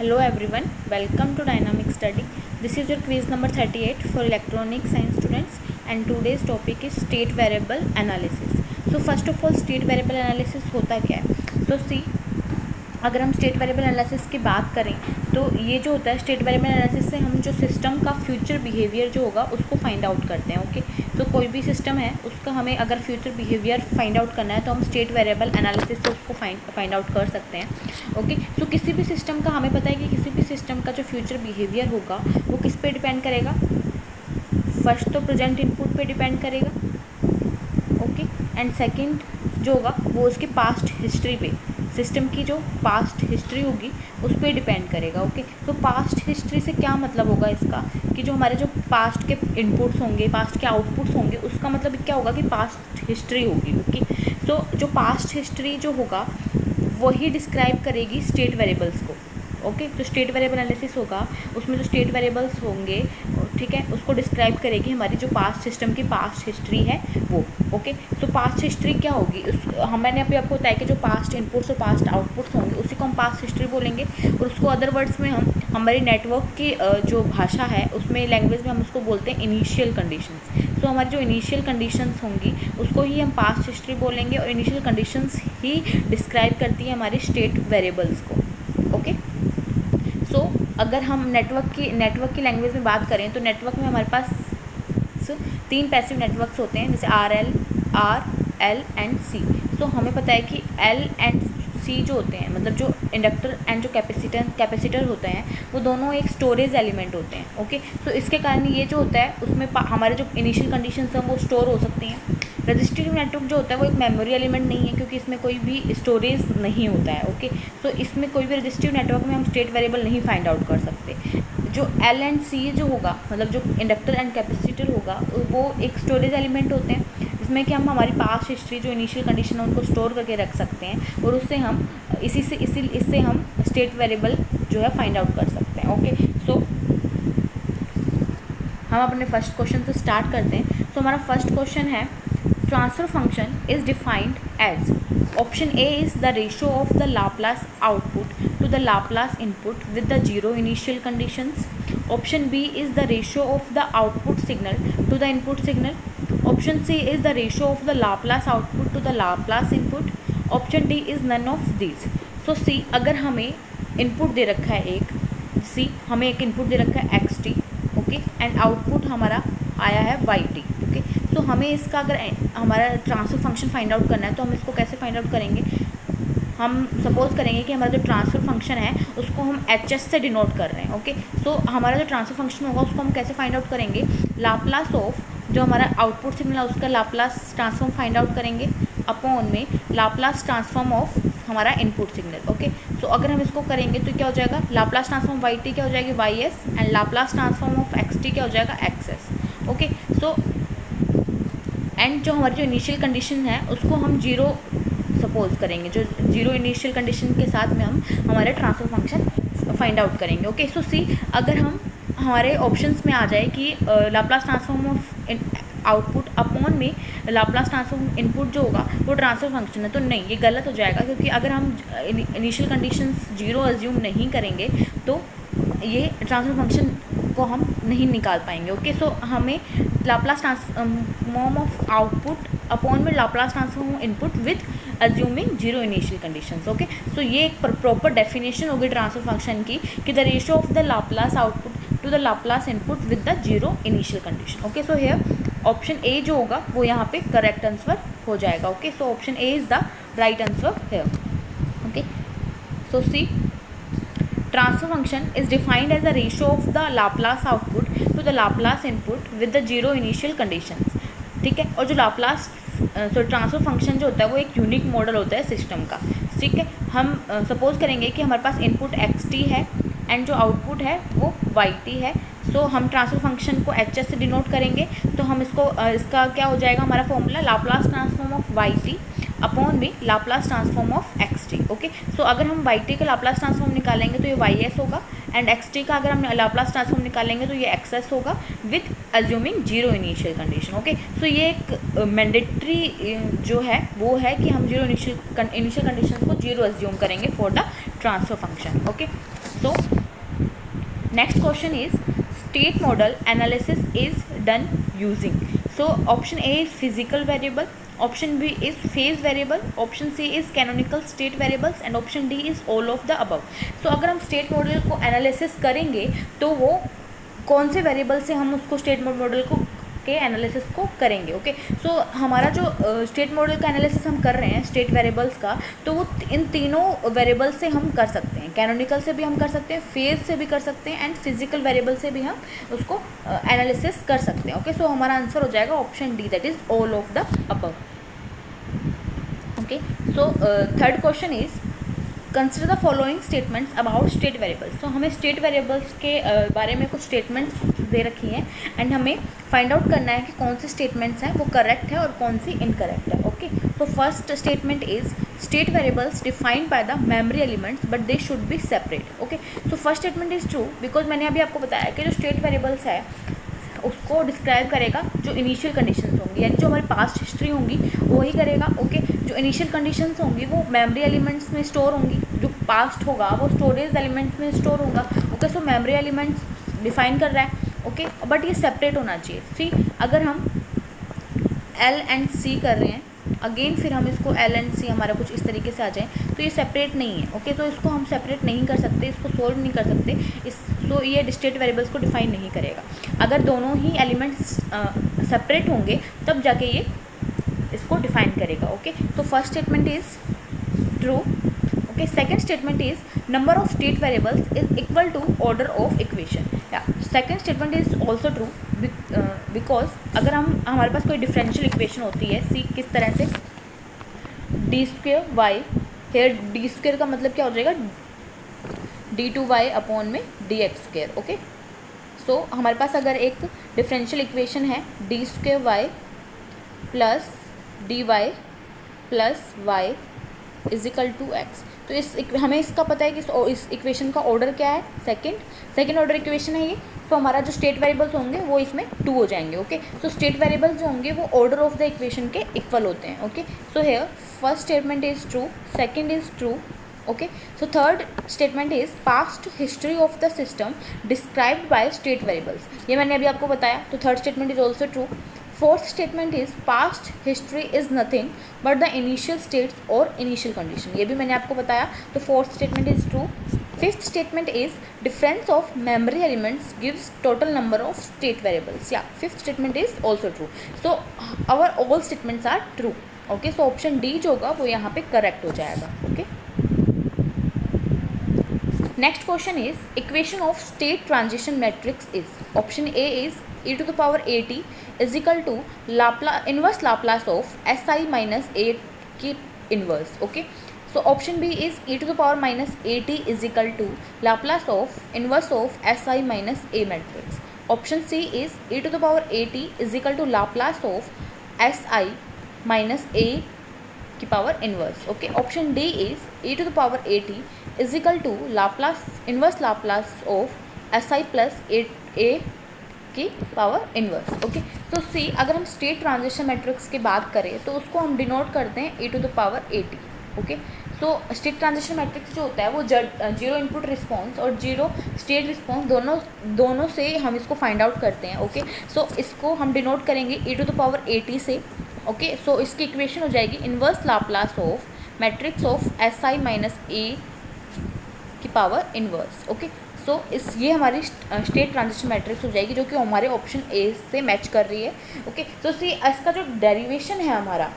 Hello everyone, welcome to Dynamic Study. This is your quiz number 38 for electronic science students and today's topic is state variable analysis. So first of all state variable analysis होता क्या है? So see, अगर हम state variable analysis की बात करें तो ये जो होता है स्टेट वेरिएबल एनालिसिस से हम जो सिस्टम का फ्यूचर बिहेवियर जो होगा उसको फाइंड आउट करते हैं. ओके, तो कोई भी सिस्टम है उसका हमें अगर फ्यूचर बिहेवियर फाइंड आउट करना है तो हम स्टेट वेरिएबल एनालिसिस से उसको फाइंड आउट कर सकते हैं. ओके, तो किसी भी सिस्टम का हमें पता है कि किसी भी सिस्टम का जो फ्यूचर बिहेवियर होगा वो किस पे डिपेंड करेगा. फर्स्ट तो प्रेजेंट इनपुट पे डिपेंड करेगा. ओके, एंड सेकेंड जो होगा वो उसकी पास्ट हिस्ट्री पे, सिस्टम की जो पास्ट हिस्ट्री होगी उस पर डिपेंड करेगा. ओके, तो पास्ट हिस्ट्री से क्या मतलब होगा इसका कि जो हमारे जो पास्ट के इनपुट्स होंगे, पास्ट के आउटपुट्स होंगे, उसका मतलब क्या होगा कि पास्ट हिस्ट्री होगी. ओके, तो जो पास्ट हिस्ट्री जो होगा वही डिस्क्राइब करेगी स्टेट वेरिएबल्स को. ओके, तो स्टेट वेरिएबल एनालिसिस होगा उसमें जो स्टेट वेरिएबल्स होंगे, ठीक है, उसको डिस्क्राइब करेगी हमारी जो पास्ट सिस्टम की पास्ट हिस्ट्री है वो. ओके, तो पास्ट हिस्ट्री क्या होगी मैंने अभी आपको बताया कि जो पास्ट इनपुट्स और पास्ट आउटपुट्स होंगे उसी को हम पास्ट हिस्ट्री बोलेंगे और उसको अदर वर्ड्स में हम हमारी नेटवर्क की जो भाषा है उसमें लैंग्वेज में हम उसको बोलते हैं इनिशियल कंडीशंस. तो हमारी जो इनिशियल कंडीशंस होंगी उसको ही हम पास्ट हिस्ट्री बोलेंगे और इनिशियल कंडीशंस ही डिस्क्राइब करती है हमारी स्टेट वेरिएबल्स को. ओके, सो अगर हम नेटवर्क की लैंग्वेज में बात करें तो नेटवर्क में हमारे पास 3 पैसिव नेटवर्क्स होते हैं जैसे आर एल एंड सी. सो हमें पता है कि एल एंड सी जो होते हैं मतलब जो इंडक्टर एंड जो कैपेसिटर होते हैं वो दोनों एक स्टोरेज एलिमेंट होते हैं. ओके, तो इसके कारण ये जो होता है उसमें हमारे जो इनिशियल कंडीशंस हैं वो स्टोर हो सकती हैं. रजिस्ट्रेटिव नेटवर्क जो होता है वो एक मेमोरी एलिमेंट नहीं है क्योंकि इसमें कोई भी स्टोरेज नहीं होता है. ओके, सो इसमें कोई भी रजिस्ट्रेटिव नेटवर्क में हम स्टेट वेरिएबल नहीं फाइंड आउट कर सकते. जो एल एंड सी जो होगा मतलब जो इंडक्टर एंड कैपेसिटर होगा वो एक स्टोरेज एलिमेंट होते हैं जिसमें कि हम हमारी पास्ट हिस्ट्री जो इनिशियल कंडीशन है उनको स्टोर करके रख सकते हैं और उससे हम इससे हम स्टेट वेरिएबल जो है फाइंड आउट कर सकते हैं. ओके, सो हम अपने फर्स्ट क्वेश्चन से स्टार्ट करते हैं. सो हमारा फर्स्ट क्वेश्चन है transfer function is defined as. Option A is the ratio of the Laplace output to the Laplace input with the zero initial conditions. Option B is the ratio of the output signal to the input signal. Option C is the ratio of the Laplace output to the Laplace input. Option D is none of these. So C, अगर हमें input दे रखा है हमें एक input दे रखा है xt. Okay, and output हमारा आया है yt. ओके, तो हमें इसका अगर हमारा ट्रांसफर फंक्शन फाइंड आउट करना है तो हम इसको कैसे फाइंड आउट करेंगे. हम सपोज करेंगे कि हमारा जो ट्रांसफ़र फंक्शन है उसको हम एच से डिनोट कर रहे हैं. ओके, सो हमारा जो ट्रांसफ़र फंक्शन होगा उसको हम कैसे फाइंड आउट करेंगे. लाप्लास ऑफ जो हमारा आउटपुट सिग्नल है उसका लाप्लास ट्रांसफॉर्म फाइंड आउट करेंगे अपॉन में लाप्लास ट्रांसफॉर्म ऑफ हमारा इनपुट सिग्नल. ओके, सो अगर हम इसको करेंगे तो क्या हो जाएगा, लाप्लास ट्रांसफॉर्म वाई टी क्या हो जाएगी Y S and Laplace transform of X T क्या हो जाएगा X S. Okay, so and जो हमारी जो इनिशियल कंडीशन है उसको हम जीरो सपोज करेंगे, जो जीरो इनिशियल कंडीशन के साथ में हम हमारे ट्रांसफर फंक्शन फाइंड आउट करेंगे. ओके, सो सी अगर हम हमारे ऑप्शंस में आ जाए कि Laplace transform of output upon में लाप्लास ट्रांसफॉर्म इनपुट जो होगा वो ट्रांसफर फंक्शन है, तो नहीं, ये गलत हो जाएगा क्योंकि अगर हम इनिशियल कंडीशंस जीरो अज्यूम नहीं करेंगे तो ये ट्रांसफर फंक्शन को हम नहीं निकाल पाएंगे. ओके, सो हमें Laplace transform of output upon में Laplace transform input with assuming zero initial conditions. Okay, so ये एक प्रॉपर डेफिनेशन होगी ट्रांसफर फंक्शन की कि the ratio of the Laplace output to the Laplace input with the zero initial condition. Okay, so here option A जो होगा वो यहाँ पे करेक्ट आंसर हो जाएगा. Okay, so option A is the right answer here. Okay, so C transfer function is defined as the ratio of the Laplace output to the Laplace input with the zero initial conditions. ठीक है, और जो Laplace transfer function जो होता है वो एक unique model होता है सिस्टम का. ठीक है, हम सपोज करेंगे कि हमारे पास इनपुट एक्स टी है एंड जो आउटपुट है वो वाई टी है. सो हम ट्रांसफर फंक्शन को एच एस से डिनोट करेंगे तो हम इसका क्या हो जाएगा हमारा formula Laplace transform of Y T upon में Laplace transform of X T. Okay, so अगर हम वाई टी का लाप्लास ट्रांसफॉर्म निकालेंगे तो ये वाई एस होगा एंड एक्स टी का अगर हम लाप्लास ट्रांसफॉर्म निकालेंगे तो ये एक्स एस होगा with assuming zero initial condition. Okay, so ये एक मैंडेटरी जो है वो है कि हम जीरो इनिशियल कंडीशन को जीरो अज्यूम करेंगे for the transfer function. Okay, so next question is state model analysis is done using. So option A is physical variable, option B is phase variable, option C is canonical state variables and option D is all of the above. So अगर हम state model को analysis करेंगे तो वो कौन से variable से हम उसको स्टेट मॉडल को के एनालिसिस को करेंगे. ओके, सो हमारा जो स्टेट मॉडल का एनालिसिस हम कर रहे हैं स्टेट वेरिएबल्स का, तो वो इन तीनों वेरिएबल से हम कर सकते हैं. कैनोनिकल से भी हम कर सकते हैं, फेज से भी कर सकते हैं एंड फिजिकल वेरिएबल से भी हम उसको एनालिसिस कर सकते हैं. ओके, सो हमारा आंसर हो जाएगा option D, that is all of the above. Okay, so third question is consider the following statements about state variables. तो हमें स्टेट वेरिएबल्स के बारे में कुछ स्टेटमेंट्स दे रखी हैं एंड हमें फाइंड आउट करना है कि कौन सी स्टेटमेंट्स हैं वो करेक्ट है और कौन सी इनकरेक्ट है. ओके, तो first statement is state variables defined by the memory elements but they should be separate. Okay, so first statement is true because मैंने अभी आपको बताया कि जो स्टेट वेरिएबल्स है उसको डिस्क्राइब करेगा जो इनिशियल कंडीशंस होंगी, यानी जो हमारी पास्ट हिस्ट्री होंगी वो ही करेगा. ओके, जो इनिशियल कंडीशंस होंगी वो मेमोरी एलिमेंट्स में स्टोर होंगी, जो पास्ट होगा वो स्टोरेज एलिमेंट्स में स्टोर होगा. ओके, सो मेमोरी एलिमेंट्स डिफाइन कर रहा है. ओके, बट ये सेपरेट होना चाहिए. सी, अगर हम एल एंड सी कर रहे हैं अगेन, फिर हम इसको एल एंड सी हमारा कुछ इस तरीके से आ जाए तो ये सेपरेट नहीं है. ओके, तो इसको हम सेपरेट नहीं कर सकते, इसको सोल्व नहीं कर सकते. तो ये स्टेट वेरिएबल्स को डिफाइन नहीं करेगा. अगर दोनों ही एलिमेंट्स सेपरेट होंगे तब जाके ये इसको डिफाइन करेगा. ओके, तो first statement is true. Okay, second statement is number of state variables is equal to order of equation. या second statement is also true because अगर हमारे पास कोई डिफरेंशियल इक्वेशन होती है सी किस तरह से D square Y, here D square का मतलब क्या हो जाएगा d2y अपॉन में dx². ओके, सो हमारे पास अगर एक डिफरेंशियल इक्वेशन है D square Y plus D Y plus Y is equal to X, तो हमें इसका पता है कि इस इक्वेशन का ऑर्डर क्या है, सेकेंड ऑर्डर इक्वेशन है ये. तो हमारा जो स्टेट वेरिएबल्स होंगे वो इसमें 2 हो जाएंगे. ओके, तो स्टेट वेरिएबल्स जो होंगे वो ऑर्डर ऑफ द इक्वेशन के इक्वल होते हैं. Okay, so hair first statement is true, second is true. Okay, so third statement is past history of the system described by state variables. ये मैंने अभी आपको बताया, तो third statement is also true. Fourth statement is past history is nothing but the initial states or initial condition. ये भी मैंने आपको बताया, तो fourth statement is true. Fifth statement is difference of memory elements gives total number of state variables. Yeah, fifth statement is also true. So our all statements are true. Okay, so option D जो होगा वो यहाँ पे correct हो जाएगा. Okay. Next question is equation of state transition matrix is option A is e to the power at is equal to inverse Laplace of si minus a की inverse. Okay, so option B is e to the power minus at is equal to Laplace of inverse of si minus a matrix. Option C is e to the power at is equal to Laplace of si minus a की power inverse. Okay, option D is e to the power at is equal to Laplace inverse Laplace of si plus a की power inverse. Okay, तो C, अगर हम state transition matrix की बात करें तो उसको हम डिनोट करते हैं e to the power at. Okay, so state transition matrix जो होता है वो जीरो इनपुट रिस्पॉन्स और जीरो स्टेट रिस्पॉन्स दोनों से हम इसको फाइंड आउट करते हैं. ओके, सो इसको हम डिनोट करेंगे e to the power at से. ओके, सो इसकी इक्वेशन हो जाएगी inverse Laplace of matrix of si minus a की पावर इन्वर्स. ओके, सो ये हमारी स्टेट ट्रांजिशन मैट्रिक्स हो जाएगी जो कि हमारे ऑप्शन ए से मैच कर रही है. ओके, तो सी इसका जो डेरिवेशन है हमारा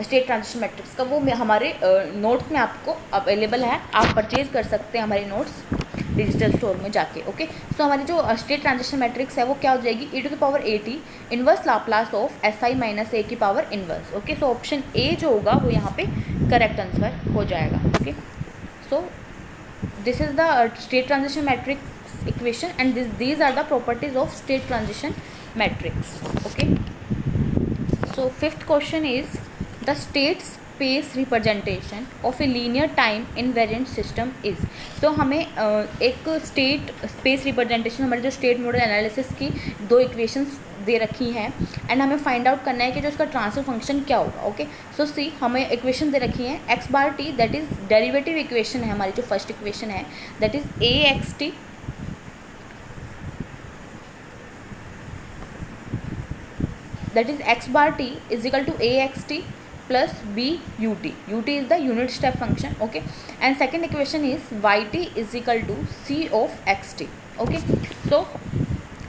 स्टेट ट्रांजिशन मैट्रिक्स का वो हमारे नोट्स में आपको अवेलेबल है, आप परचेज कर सकते हैं हमारे नोट्स डिजिटल स्टोर में जाके. ओके, सो हमारी जो स्टेट ट्रांजिशन मैट्रिक्स है वो क्या हो जाएगी e to the power at inverse Laplace of si minus a की power inverse. Okay, so option A जो होगा वो यहाँ पे करेक्ट आंसर हो जाएगा. Okay, so this is the state transition matrix equation and these are the properties of state transition matrix. Okay, so fifth question is the state space representation of a linear time invariant system is. तो हमें एक state space representation हमारे जो state model analysis की 2 equations दे रखी हैं and हमें find out करना है कि जो इसका ट्रांसफर फंक्शन क्या होगा। ओके, सो सी हमें इक्वेशन दे रखी है x bar T, that is derivative equation है हमारी जो फर्स्ट इक्वेशन है, that is a x T that is x bar t is equal to axt plus b ut. Ut is the unit step function. Okay, and second equation is yt is equal to c of xt. Okay, so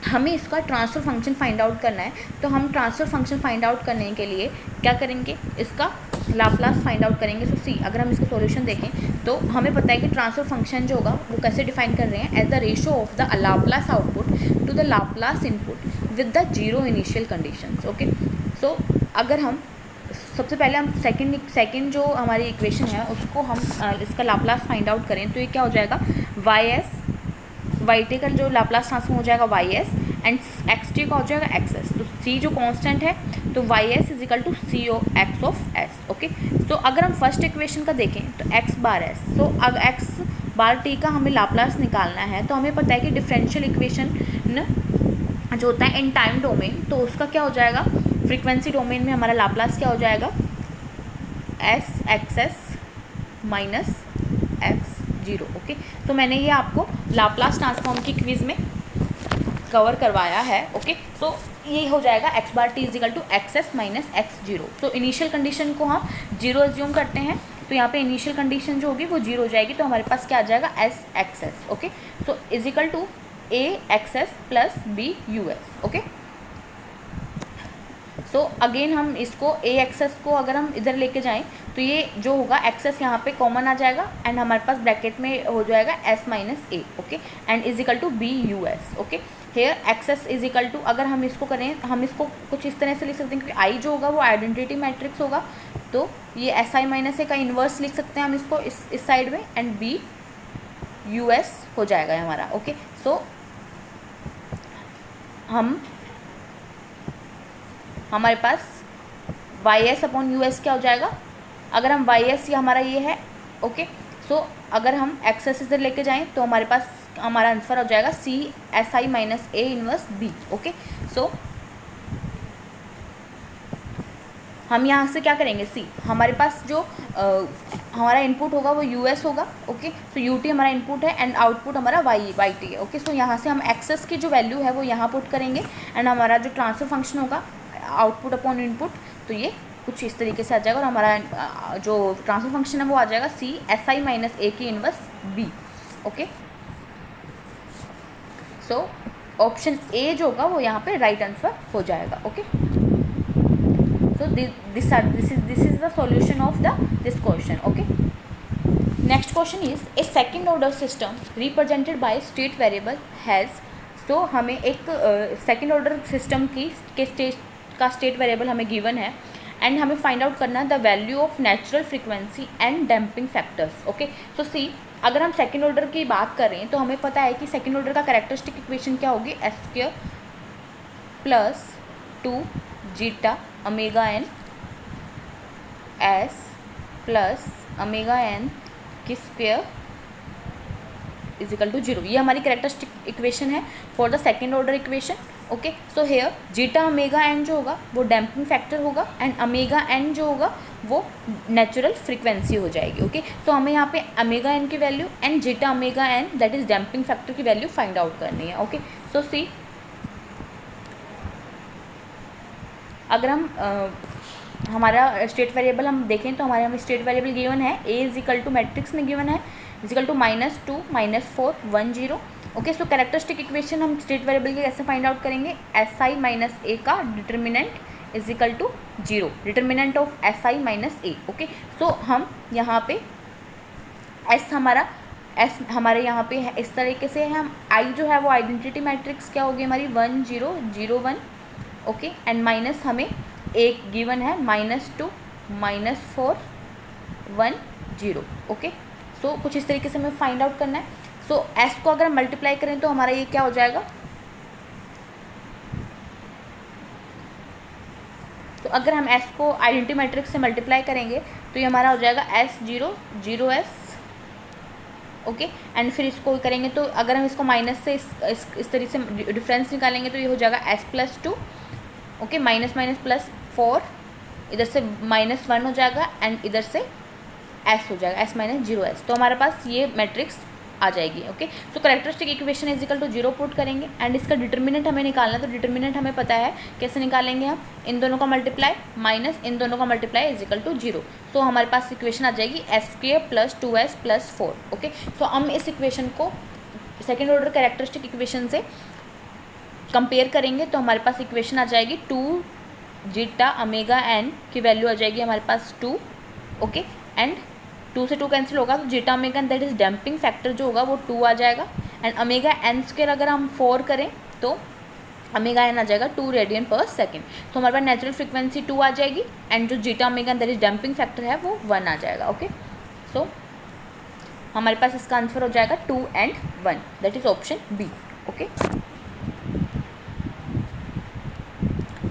हमें इसका transfer function find out करना है। तो हम transfer function find out करने के लिए क्या करेंगे, इसका लाप्लास फाइंड आउट करेंगे। सो सी अगर हम इसका सॉल्यूशन देखें तो हमें पता है कि ट्रांसफ़र फंक्शन जो होगा वो कैसे डिफाइन कर रहे हैं, as the ratio of the Laplace output to the Laplace input with the zero initial conditions. Okay, so अगर हम सबसे पहले हम सेकंड जो हमारी इक्वेशन है उसको हम इसका लाप्लास फाइंड आउट करें तो ये क्या हो जाएगा, वाई एस वाई टी का जो लाप्लास ट्रांसफॉर्म हो जाएगा Y S and X T का हो जाएगा एक्स एस। तो सी जो कांस्टेंट है तो Y S is equal to C O X of S. Okay, तो अगर हम फर्स्ट इक्वेशन का देखें तो एक्स बार एस, तो अगर एक्स बार टी का हमें लाप्लास निकालना है तो हमें पता है कि डिफरेंशियल इक्वेशन जो होता है इन टाइम डोमेन, तो उसका क्या हो जाएगा, फ्रीक्वेंसी डोमेन में हमारा लाप्लास क्या हो जाएगा, S X S minus X zero. Okay, तो मैंने ये आपको लाप्लास ट्रांसफॉर्म की क्विज में कवर करवाया है। ओके, सो ये हो जाएगा X bar T is equal to X S minus X zero. तो इनिशियल कंडीशन को हम जीरो एज्यूम करते हैं, तो यहाँ पे इनिशियल कंडीशन जो होगी वो जीरो हो जाएगी, तो हमारे पास क्या आ जाएगा, S X S. Okay, so is equal to A X S plus B U S. Okay, so again हम इसको ए एक्सेस को अगर हम इधर लेके जाएं तो ये जो होगा एक्सेस यहाँ पे कॉमन आ जाएगा एंड हमारे पास ब्रैकेट में हो जाएगा S minus A. Okay, and is equal to B U S. Okay, here X S is equal to, अगर हम इसको करें हम इसको कुछ इस तरह से लिख सकते हैं क्योंकि आई जो होगा वो आइडेंटिटी मैट्रिक्स होगा, तो ये एस आई माइनस ए का इन्वर्स लिख सकते हैं हम इसको इस साइड में, एंड बी यू एस हो जाएगा हमारा। ओके, सो हमारे पास Y S upon U S क्या हो जाएगा, अगर हम वाई एस ये हमारा ये है। ओके, सो अगर हम एक्सेस इधर लेके जाएं तो हमारे पास हमारा आंसर हो जाएगा C S I minus A inverse B. Okay, so हम यहाँ से क्या करेंगे, सी हमारे पास जो हमारा इनपुट होगा वो यू एस होगा। ओके, सो यू टी हमारा इनपुट है एंड आउटपुट हमारा वाई टी है। ओके, सो यहाँ से हम एक्सेस की जो वैल्यू है वो यहाँ पुट करेंगे एंड हमारा जो ट्रांसफर फंक्शन होगा आउटपुट अपॉन इनपुट, तो ये कुछ इस तरीके से आ जाएगा और हमारा जो ट्रांसफर फंक्शन है वो आ जाएगा C S I minus A की inverse B. Okay, so option A जो होगा वो यहाँ पे राइट आंसर हो जाएगा। Okay, so this is the solution of this question. Okay, next question is a second order system represented by state variable has, so हमें एक second order system का स्टेट वेरिएबल हमें गिवन है and हमें find out करना है the value of natural frequency and damping factors. Okay, so सी अगर हम सेकंड ऑर्डर की बात करें तो हमें पता है कि सेकंड ऑर्डर का कैरेक्टरिस्टिक इक्वेशन क्या होगी, S square plus 2 zeta omega N S plus omega N की square is equal to zero. ये हमारी कैरेक्टरिस्टिक इक्वेशन है for the second order equation. Okay, so here zeta omega N जो होगा वो डैम्पिंग फैक्टर होगा एंड ओमेगा एन जो होगा वो नेचुरल फ्रीक्वेंसी हो जाएगी। ओके, तो हमें यहाँ पे ओमेगा एन की value and zeta omega N that is damping factor की वैल्यू फाइंड आउट करनी है। ओके, सो सी अगर हम हमारा स्टेट वेरिएबल हम देखें तो हमारे हमें स्टेट वेरिएबल गिवन है A is equal to matrix में गिवन है is equal to -2 -4 1 0। Okay, so characteristic equation हम स्टेट वेरिएबल की कैसे फाइंड आउट करेंगे, एस आई माइनस ए का determinant is equal to zero, determinant of S I minus A. Okay, so हम यहाँ पे एस हमारे यहाँ पे है इस तरीके से है, हम आई जो है वो आइडेंटिटी मैट्रिक्स क्या होगी हमारी 1 0 0 1। ओके, एंड माइनस हमें एक गिवन है -2 -4 1 0। ओके, सो कुछ इस तरीके से हमें फाइंड आउट करना है। सो एस को अगर हम मल्टीप्लाई करें तो हमारा ये क्या हो जाएगा, तो अगर हम एस को आइडेंटिटी मैट्रिक्स से मल्टीप्लाई करेंगे तो ये हमारा हो जाएगा एस 0 0 एस। ओके, एंड फिर इसको करेंगे तो अगर हम इसको माइनस से इस तरीके से डिफरेंस निकालेंगे तो ये हो जाएगा S plus 2 okay, minus minus plus 4, इधर से -1 हो जाएगा एंड इधर से s हो जाएगा, s माइनस 0s। तो हमारे पास ये मैट्रिक्स आ जाएगी। Okay, so characteristic equation is equal to 0 put करेंगे एंड इसका डिटर्मिनेंट हमें निकालना है। तो डिटर्मिनेंट हमें पता है, कैसे निकालेंगे हम, इन दोनों का मल्टीप्लाई माइनस इन दोनों का मल्टीप्लाई इज इक्वल टू 0। तो हमारे पास इक्वेशन आ जाएगी s² + 2s + 4। ओके, सो हम इस इक्वेशन को सेकेंड ऑर्डर कैरेक्टरिस्टिक इक्वेशन से कंपेयर करेंगे। तो हमारे पास इक्वेशन आ जाएगी 2 जीटा ओमेगा n की वैल्यू आ जाएगी हमारे पास 2। ओके, एंड 2 से 2 कैंसिल होगा, तो zeta omega n that is damping factor जो होगा वो 2 आ जाएगा। एंड ओमेगा n² अगर हम 4 करें तो ओमेगा n आ जाएगा 2 रेडियन पर सेकेंड। तो हमारे पास नेचुरल फ्रिक्वेंसी 2 आ जाएगी एंड जो zeta omega n that is damping factor है वो 1 आ जाएगा। ओके, सो हमारे पास इसका आंसर हो जाएगा 2 and 1, that is option B. Okay,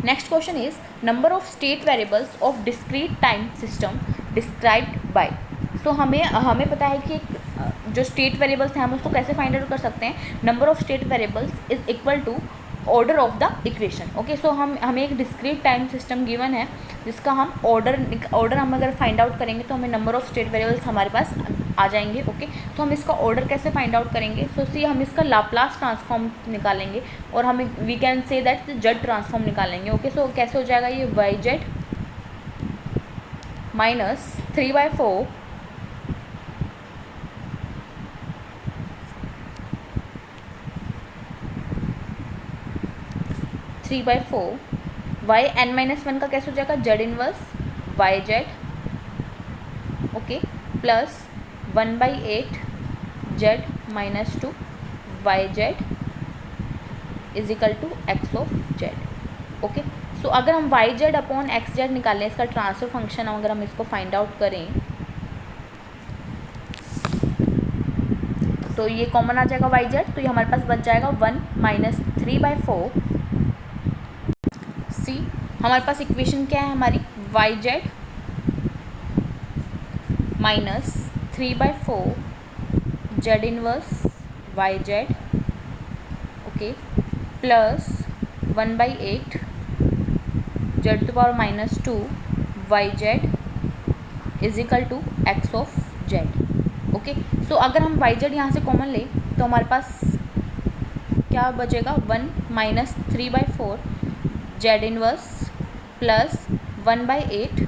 next question is number of state variables of discrete time system described by. So हमें पता है कि जो स्टेट वेरिएबल्स हैं हम उसको कैसे फाइंड आउट कर सकते हैं। Number of state variables is equal to order of the equation. Okay, so हमें एक डिस्क्रीट टाइम सिस्टम गिवन है जिसका हम ऑर्डर हम अगर फाइंड आउट करेंगे तो हमें नंबर ऑफ स्टेट वेरिएबल्स हमारे पास आ जाएंगे। ओके, तो हम इसका ऑर्डर कैसे फाइंड आउट करेंगे। सो सी हम इसका लाप्लास ट्रांसफॉर्म निकालेंगे और हम we can say that Z transform निकालेंगे। ओके, सो कैसे हो जाएगा ये Y Z minus 3/4 Y n minus 1 का कैसे हो जाएगा Z inverse Y Z. Okay, plus 1/8 Z minus 2 Y Z is equal to X of Z. Okay, so अगर हम Y Z upon X Z निकालें, इसका ट्रांसफर फंक्शन अगर हम इसको फाइंड आउट करें तो ये कॉमन आ जाएगा वाई जेड, तो ये हमारे पास बच जाएगा 1 माइनस 3/4। सी हमारे पास इक्वेशन क्या है हमारी, Y Z minus 3/4 Z inverse Y Z. Okay, plus 1/8 Z to power minus 2 Y Z is equal to X of Z. Okay, so अगर हम वाई जेड यहाँ से कॉमन लें तो हमारे पास क्या बचेगा, 1 minus 3/4 Z inverse plus 1/8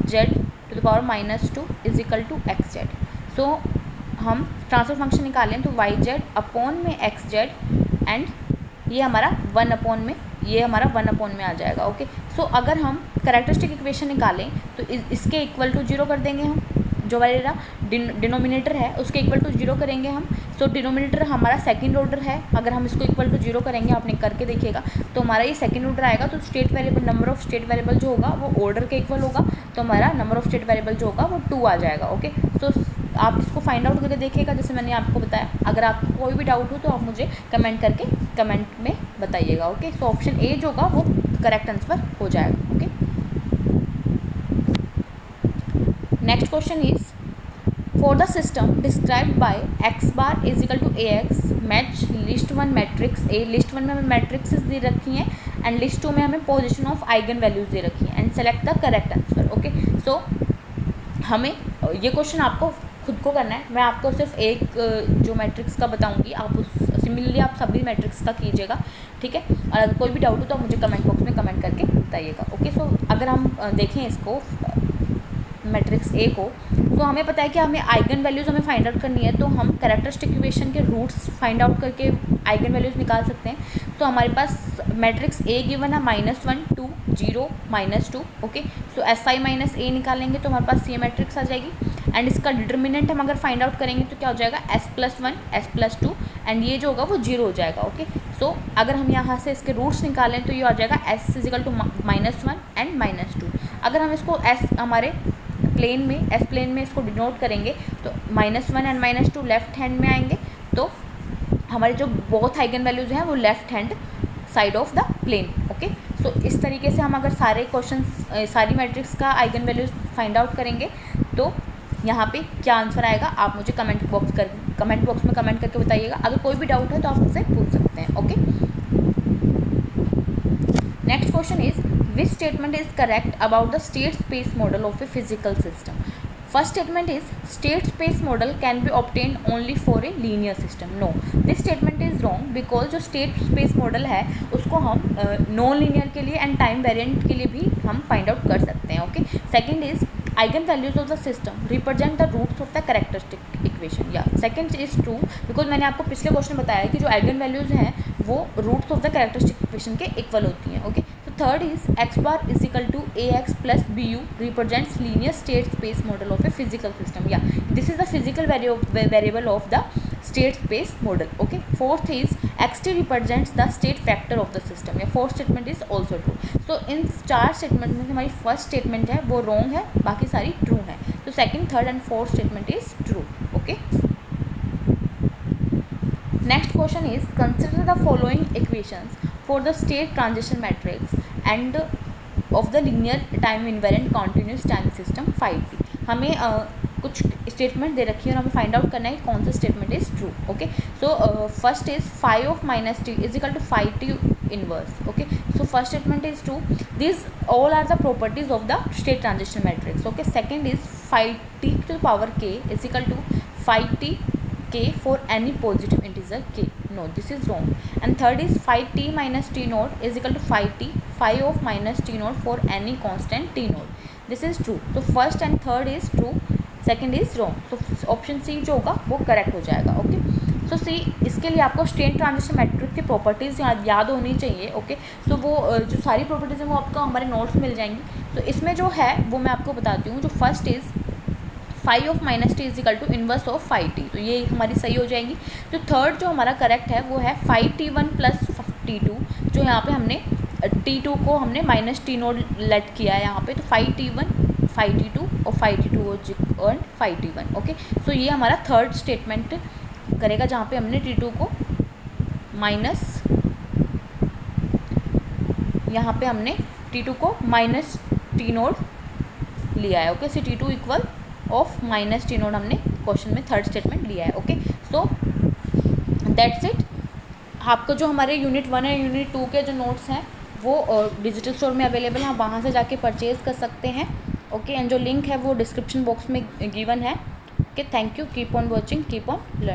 Z to the power minus 2 is equal to X Z. So हम ट्रांसफर फंक्शन निकालें तो वाई जेड अपॉन में एक्स जेड एंड ये हमारा 1 अपॉन में आ जाएगा। ओके, सो अगर हम कैरेक्टरिस्टिक इक्वेशन निकालें तो इसके इक्वल टू 0 कर देंगे हम, जो हमारा डिनोमिनेटर है उसके इक्वल टू 0 करेंगे हम। सो डिनोमिनेटर हमारा सेकंड ऑर्डर है, अगर हम इसको इक्वल टू 0 करेंगे, आपने करके देखिएगा तो हमारा ये सेकंड ऑर्डर आएगा। तो state variable number of state variable जो होगा वो ऑर्डर के इक्वल होगा, तो हमारा नंबर ऑफ स्टेट वेरिएबल जो होगा वो 2 आ जाएगा। ओके, सो आप इसको फाइंड आउट करके देखिएगा जैसे मैंने आपको बताया। अगर आपको कोई भी डाउट हो तो आप मुझे कमेंट में बताइएगा। ओके, सो ऑप्शन ए जो होगा वो करेक्ट आंसर हो जाएगा। Okay, next question is for the system described by x bar is equal to ax match list 1 matrix A। list 1 में हमें मैट्रिक्सेस दे रखी हैं एंड लिस्ट 2 में हमें पोजीशन ऑफ आइगन वैल्यूज दे रखी हैं and select the correct answer. Okay, so हमें ये क्वेश्चन आपको खुद को करना है, मैं आपको सिर्फ एक जो मैट्रिक्स का बताऊंगी, आप सिमिलरली आप सभी मैट्रिक्स का कीजिएगा। ठीक है, और अगर कोई भी डाउट हो तो आप मुझे कमेंट बॉक्स में कमेंट करके बताइएगा। ओके, सो अगर हम देखें इसको मैट्रिक्स ए को, तो हमें पता है कि हमें आइगन वैल्यूज़ हमें फाइंड आउट करनी है, तो हम कैरेक्टरिस्टिक इक्वेशन के रूट्स फाइंड आउट करके आइगन वैल्यूज़ निकाल सकते हैं। तो हमारे पास मैट्रिक्स ए गिवन है -1 2 0 -2। ओके, सो SI माइनस ए निकालेंगे तो हमारे पास ये मैट्रिक्स आ जाएगी एंड इसका डिटर्मिनेंट हम अगर फाइंड आउट करेंगे तो क्या हो जाएगा, S+1 S+2 एंड ये जो होगा वो 0 हो जाएगा। ओके, सो अगर हम यहाँ से इसके रूट्स निकालें तो ये आ जाएगा S = -1 एंड -2। अगर हम इसको हमारे प्लेन में एस प्लेन में इसको डिनोट करेंगे तो -1 एंड -2 लेफ्ट हैंड में आएंगे, तो हमारे जो बोथ आइगन वैल्यूज़ हैं वो left hand side of the plane. Okay, so इस तरीके से हम अगर सारे क्वेश्चंस सारी मैट्रिक्स का आइगन वैल्यूज़ फाइंड आउट करेंगे तो यहाँ पे क्या आंसर आएगा आप मुझे कमेंट बॉक्स में कमेंट करके बताइएगा। अगर कोई भी डाउट है तो आप मुझसे पूछ सकते हैं। Okay, next question is Which statement is correct about the state space model of a physical system? First statement is state space model can be obtained only for a linear system. No, this statement is wrong because जो state space model है उसको हम non linear के लिए and time variant के लिए भी हम फाइंड आउट कर सकते हैं. Okay. Second is eigen values of the system represent the roots of the characteristic equation. या सेकंड इज ट्रू बिकॉज मैंने आपको पिछले क्वेश्चन बताया कि जो आइगन वैल्यूज हैं वो roots of the characteristic equation के इक्वल होती हैं. Okay. Third is x bar is equal to ax plus bu represents linear state space model of a physical system. Yeah, this is the physical variable of the state space model. Okay. Fourth is xt represents the state factor of the system. Yeah, fourth statement is also true. So in चार statement में हमारी first statement है वो wrong है, बाकी सारी true है. तो second, third and fourth statement is true. Okay. Next question is consider the following equations for the state transition matrix and of the linear time invariant continuous time system 5t. हमें कुछ statement दे रखी है और हमें find out करना है कौन सा statement is true. Okay. So first is 5 of minus T is equal to 5t inverse. Okay. So first statement is true. This all are the properties of the state transition matrix. Okay. Second is 5t to the power k is equal to 5t k for any positive integer k. No, this is wrong. And third is 5t minus t naught is equal to 5t 5 of minus t naught for any constant t naught. This is true. So first and third is true, second is wrong. So option C जो होगा वो correct हो जाएगा. Okay. So सी इसके लिए आपको state transition matrix की properties याद होनी चाहिए. ओके. सो वो जो सारी प्रॉपर्टीज़ हैं वो आपको हमारे नोट्स मिल जाएंगी. तो इसमें जो है वो मैं आपको बताती हूँ. जो first is 5 of minus T is equal to inverse of 5t. तो ये हमारी सही हो जाएंगी. जो थर्ड जो हमारा करेक्ट है वो है 5t1 प्लस t2. जो यहाँ पे हमने t2 को हमने माइनस टी नोड लेट किया है यहाँ पे. तो 5t1 5t2 और 5t2 और 5t1. ओके. सो ये हमारा थर्ड स्टेटमेंट करेगा जहाँ पे हमने t2 को माइनस यहाँ पे हमने t2 को माइनस टी नोड लिया है. Okay. C t2 equal of minus T node हमने क्वेश्चन में थर्ड स्टेटमेंट लिया है. ओके. So that's it. आपको जो हमारे यूनिट 1 और यूनिट 2 के जो नोट्स हैं वो डिजिटल स्टोर में अवेलेबल हैं. आप वहाँ से जाके परचेज़ कर सकते हैं. ओके. एंड जो लिंक है वो डिस्क्रिप्शन बॉक्स में गिवन है. Okay. Thank you. Keep on watching, keep on learning.